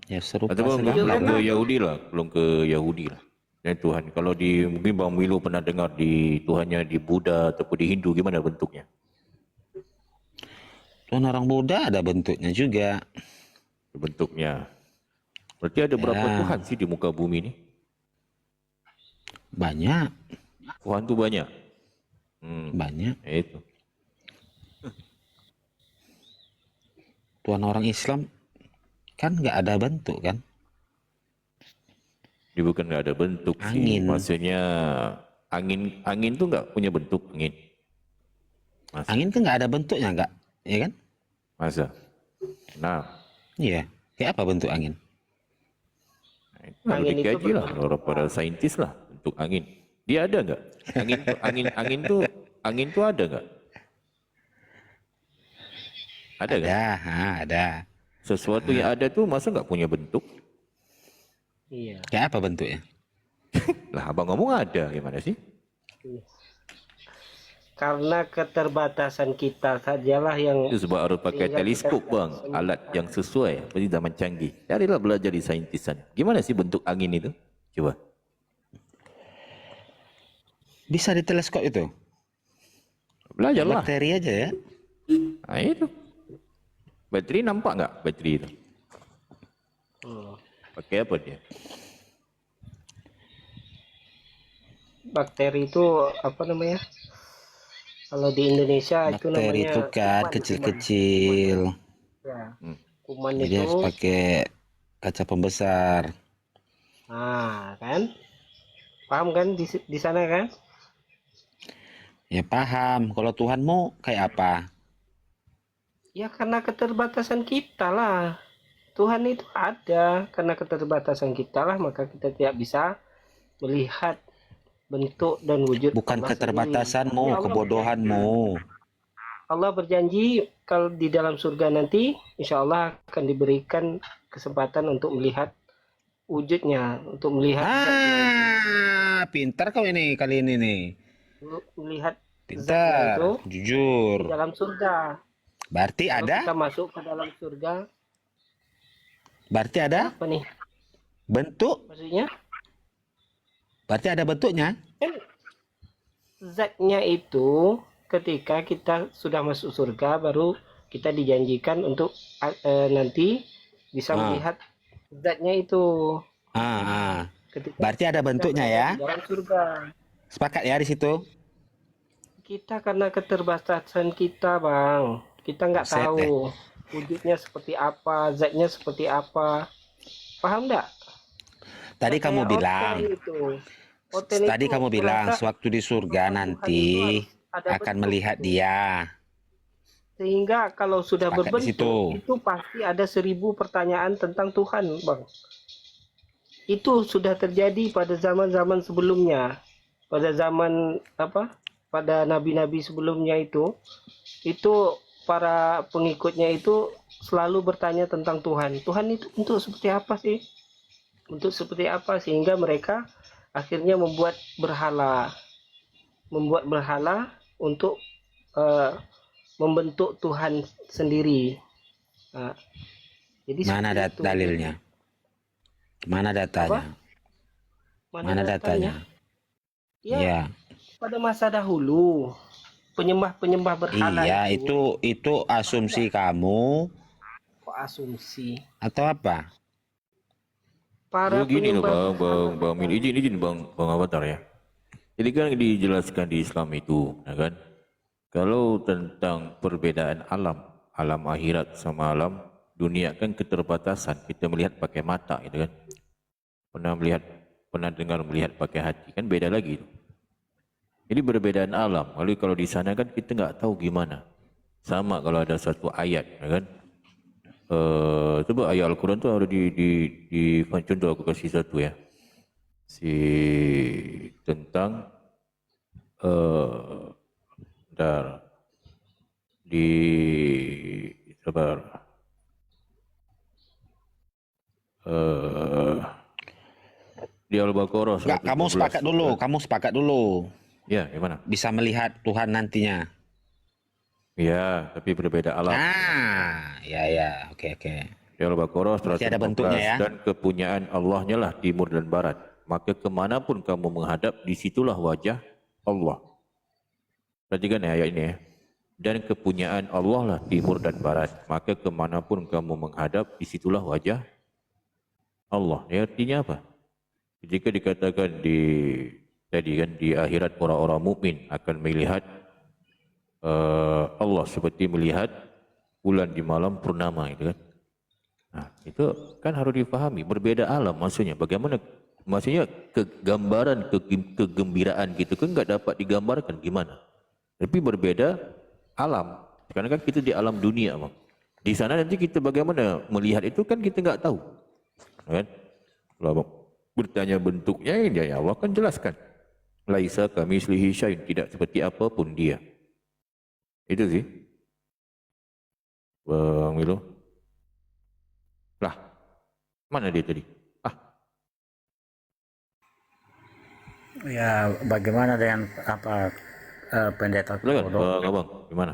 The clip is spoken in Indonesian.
Ya serupa Ataupun sedikit. belum ke Yahudi lah, belum ke Yahudi lah. Dan Tuhan, kalau di mungkin Bang Milo pernah dengar di Tuhannya di Buddha ataupun di Hindu, gimana bentuknya? Tuhan orang Buddha ada bentuknya juga. Bentuknya. Berarti ada berapa Ya, Tuhan sih di muka bumi ini? banyak, Tuhan tuh banyak. banyak. Ya itu. Tuhan orang Islam kan nggak ada bentuk kan? Dia bukan nggak ada bentuk sih. Angin. Maksudnya angin tuh nggak punya bentuk angin. Masa? Angin kan nggak ada bentuknya nggak? Ya kan? Masa? Nah, Iya. Kayak apa bentuk angin? itu harus Angin itu dikaji lah orang para saintis lah bentuk angin. Dia ada nggak? Angin tuh ada nggak? Ada kan? Ada. Sesuatu yang ada tuh masa nggak punya bentuk? Iya. Kayak apa bentuknya? Lah abang ngomong ada, gimana sih? Karena keterbatasan kita sajalah yang Itu sebab harus pakai sehingga teleskop kita bang, alat yang sesuai. Seperti zaman canggih. Carilah belajar di saintisan. Gimana sih bentuk angin itu? Coba. Bisa di teleskop itu? Belajarlah. Bakteri aja ya. Nah itu. Bateri nampak nggak bateri itu? Pakai apa dia? bakteri itu apa namanya? Kalau di Indonesia itu Bakteri namanya itu kan kuman. kecil-kecil. Ya, kuman Jadi itu. harus pakai kaca pembesar. Nah, kan? Paham kan di sana kan? Ya paham. Kalau Tuhanmu kayak apa? Ya karena keterbatasan kita lah. Tuhan itu ada karena keterbatasan kita lah maka kita tidak bisa melihat bentuk dan wujud Bukan Allah keterbatasanmu, sendiri. Tapi kebodohanmu. Allah berjanji kalau di dalam surga nanti insya Allah akan diberikan kesempatan untuk melihat wujudnya, untuk melihat Pintar kau ini kali ini nih. melihat zatnya Pintar, itu jujur. di dalam surga. Berarti Kalau ada? kita masuk ke dalam surga, Berarti ada apa nih bentuk? maksudnya? Berarti ada bentuknya? Kan zatnya itu ketika kita sudah masuk surga baru kita dijanjikan untuk nanti bisa melihat zatnya itu ketika Berarti ada bentuknya ya? di dalam surga. Sepakat ya di situ? Kita karena keterbatasan kita bang, kita nggak Buset tahu wujudnya seperti apa, zatnya seperti apa, paham nggak? Tadi Nggak kamu kayak bilang, hotel itu. Hotel tadi itu kamu bilang merasa sewaktu di surga Tuhan nanti itu harus ada akan bentuk melihat itu. dia. Sehingga kalau sudah Sepakat di berbentuk situ. itu pasti ada 1000 pertanyaan tentang Tuhan bang. Itu sudah terjadi pada zaman-zaman sebelumnya, pada zaman apa, pada nabi-nabi sebelumnya itu para pengikutnya itu selalu bertanya tentang Tuhan. Tuhan itu untuk seperti apa sih? Untuk seperti apa sehingga mereka akhirnya membuat berhala untuk membentuk Tuhan sendiri. Nah, jadi Mana seperti itu. dalilnya? Mana datanya? Mana datanya? Ya, Iya. pada masa dahulu penyembah berhala Iya, itu asumsi kamu kok asumsi. atau apa? Para Gini loh penyembah bang Mil, izin bang Avatar ya. Jadi kan dijelaskan di Islam itu, ya kan? Kalau tentang perbedaan alam akhirat sama alam dunia kan keterbatasan. Kita melihat pakai mata, gitu kan? Pernah dengar melihat pakai hati, kan beda lagi. Jadi perbedaan alam. Lalu kalau di sana kan kita nggak tahu gimana. Sama kalau ada satu ayat, ya kan? Coba ayat Al-Quran tu ada di contoh aku kasih satu ya. Tentang di sabar di Al-Baqarah Enggak, kamu sepakat dulu. Ya, gimana? Bisa melihat Tuhan nantinya. Ya, tapi berbeda alam. Ya, oke. Di Al-Baqarah Masih ada 115, bentuknya ya. dan kepunyaan Allahnya lah timur dan barat. Maka kemanapun kamu menghadap, disitulah wajah Allah. Perhatikan ya ayat ini ya. Dan kepunyaan Allah lah timur dan barat. Maka kemanapun kamu menghadap, disitulah wajah Allah. Ini artinya apa? Jika dikatakan di akhirat orang-orang mukmin akan melihat Allah seperti melihat bulan di malam purnama, itu kan. Nah, itu kan harus difahami, berbeda alam maksudnya. Bagaimana maksudnya kegambaran kegembiraan gitu kan enggak dapat digambarkan gimana. Tapi berbeda alam. Karena kan kita di alam dunia, Bang. Di sana nanti kita bagaimana melihat itu kan kita enggak tahu. Kan? Kalau Abang bertanya bentuknya, ya Allah kan jelaskan. Laisa kamitslihi syai'un, tidak seperti apapun dia. Itu sih. Bang Milo. Lah, mana dia tadi? Ya, bagaimana dengan apa pendeta Silakan, Kodok? Bang Abang, gimana?